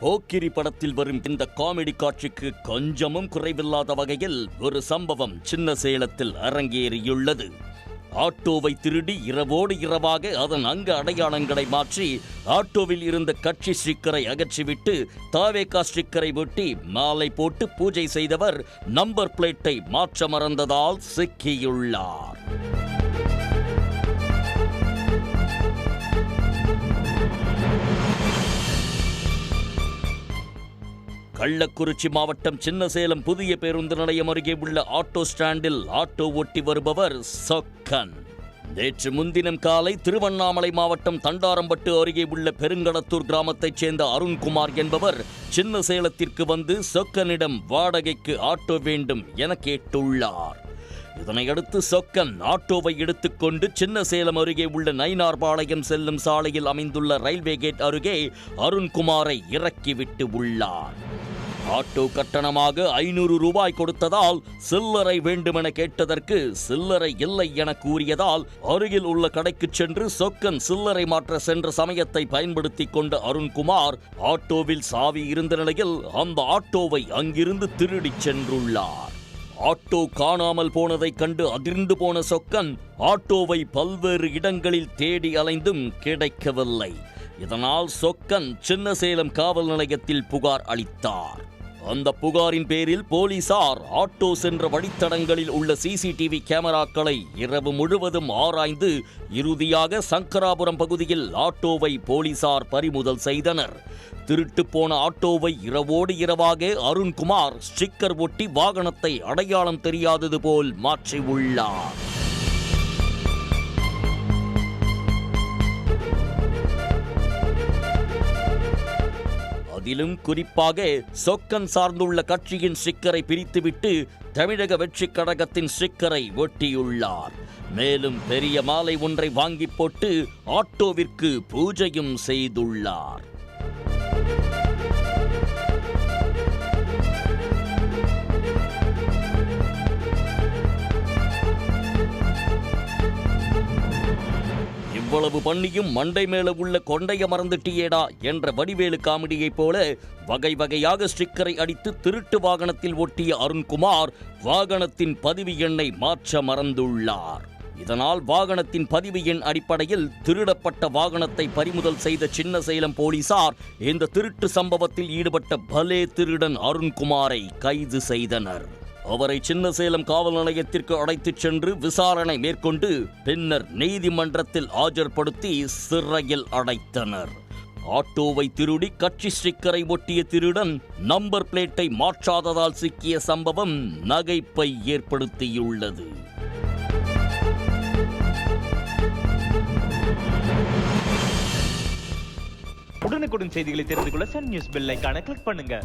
போக்கிரி படத்தில் வரும் இந்த காமெடி காட்சிக்கு கொஞ்சமும் குறைவில்லாத வகையில் ஒரு சம்பவம் சின்ன சேலத்தில் அரங்கேறியுள்ளது. ஆட்டோவை திருடி இரவோடு இரவாக அதன் அங்க அடையாளங்களை மாற்றி ஆட்டோவில் இருந்த கட்சி ஸ்டிக்கரை அகற்றிவிட்டு தாவேகா ஸ்டிக்கரை ஒட்டி மாலை போட்டு பூஜை செய்தவர் நம்பர் பிளேட்டை மாற்ற மறந்ததால் சிக்கியுள்ளார். கள்ளக்குறிச்சி மாவட்டம் சின்னசேலம் புதிய பேருந்து நிலையம் அருகே உள்ள ஆட்டோ ஸ்டாண்டில் ஆட்டோ ஓட்டி வருபவர் சொக்கன். நேற்று முன்தினம் காலை திருவண்ணாமலை மாவட்டம் தண்டாரம்பட்டு அருகே உள்ள பெருங்கடத்தூர் கிராமத்தைச் சேர்ந்த அருண்குமார் என்பவர் சின்னசேலத்திற்கு வந்து சொக்கனிடம் வாடகைக்கு ஆட்டோ வேண்டும் என கேட்டுள்ளார். இதனையடுத்து சொக்கன் ஆட்டோவை எடுத்துக்கொண்டு சின்னசேலம் அருகே உள்ள நயினார்பாளையம் செல்லும் சாலையில் அமைந்துள்ள ரயில்வே கேட் அருகே அருண்குமாரை இறக்கிவிட்டு உள்ளார். ஆட்டோ கட்டணமாக 500 ரூபாய் கொடுத்ததால் சில்லறை வேண்டுமென கேட்டதற்கு சில்லறை இல்லை என கூறியதால் அருகில் உள்ள கடைக்கு சென்று சொக்கன் சில்லறை மாற்ற சென்ற சமயத்தை பயன்படுத்தி கொண்ட அருண்குமார் ஆட்டோவில் சாவி இருந்த நிலையில் அந்த ஆட்டோவை அங்கிருந்து திருடிச் சென்றுள்ளார். ஆட்டோ காணாமல் போனதை கண்டு அதிர்ந்து போன சொக்கன் ஆட்டோவை பல்வேறு இடங்களில் தேடி அலைந்தும் கிடைக்கவில்லை. இதனால் சொக்கன் சின்னசேலம் காவல் நிலையத்தில் புகார் அளித்தார். அந்த புகாரின் பேரில் போலீசார் ஆட்டோ சென்ற வழித்தடங்களில் உள்ள சிசிடிவி கேமராக்களை இரவு முழுவதும் ஆராய்ந்து இறுதியாக சங்கராபுரம் பகுதியில் ஆட்டோவை போலீசார் பறிமுதல் செய்தனர். திருட்டு போன ஆட்டோவை இரவோடு இரவாக அருண்குமார் ஸ்டிக்கர் ஒட்டி வாகனத்தை அடையாளம் தெரியாதது போல் மாற்றியுள்ளார். அதிலும் குறிப்பாக சொக்கன் சார்ந்துள்ள கட்சியின் ஸ்டிக்கரை பிரித்துவிட்டு தமிழக வெற்றிக் கழகத்தின் ஸ்டிக்கரை ஒட்டியுள்ளார். மேலும் பெரிய மாலை ஒன்றை வாங்கி போட்டு ஆட்டோவிற்கு பூஜையும் செய்துள்ளார். இவ்வளவு பண்ணியும் மண்டை மேல உள்ள கொண்டைய மறந்துட்டியேடா என்ற வடிவேலு காமெடியைப் போல வகை வகையாக ஸ்டிக்கரை அடித்து திருட்டு வாகனத்தில் ஒட்டிய அருண்குமார் வாகனத்தின் பதிவு எண்ணை மாற்ற மறந்துள்ளார். இதனால் வாகனத்தின் பதிவு எண் அடிப்படையில் திருடப்பட்ட வாகனத்தை பறிமுதல் செய்த சின்னசேலம் போலீசார் இந்த திருட்டு சம்பவத்தில் ஈடுபட்ட பலே திருடன் அருண்குமாரை கைது செய்தனர். அவரை சின்னசேலம் காவல் நிலையத்திற்கு அழைத்துச் சென்று விசாரணை மேற்கொண்டு பின்னர் நீதிமன்றத்தில் ஆஜர்படுத்தி சிறையில் அடைத்தனர். ஆட்டோவை திருடி கட்சி ஸ்டிக்கரை ஒட்டிய திருடன் நம்பர் பிளேட்டை மாற்றாததால் சிக்கிய சம்பவம் நகைப்பை ஏற்படுத்தியுள்ளது. உடனுக்குடன் செய்திகளை தெரிந்து கொள்ள சன் நியூஸ் பெல் ஐகானை கிளிக் பண்ணுங்க.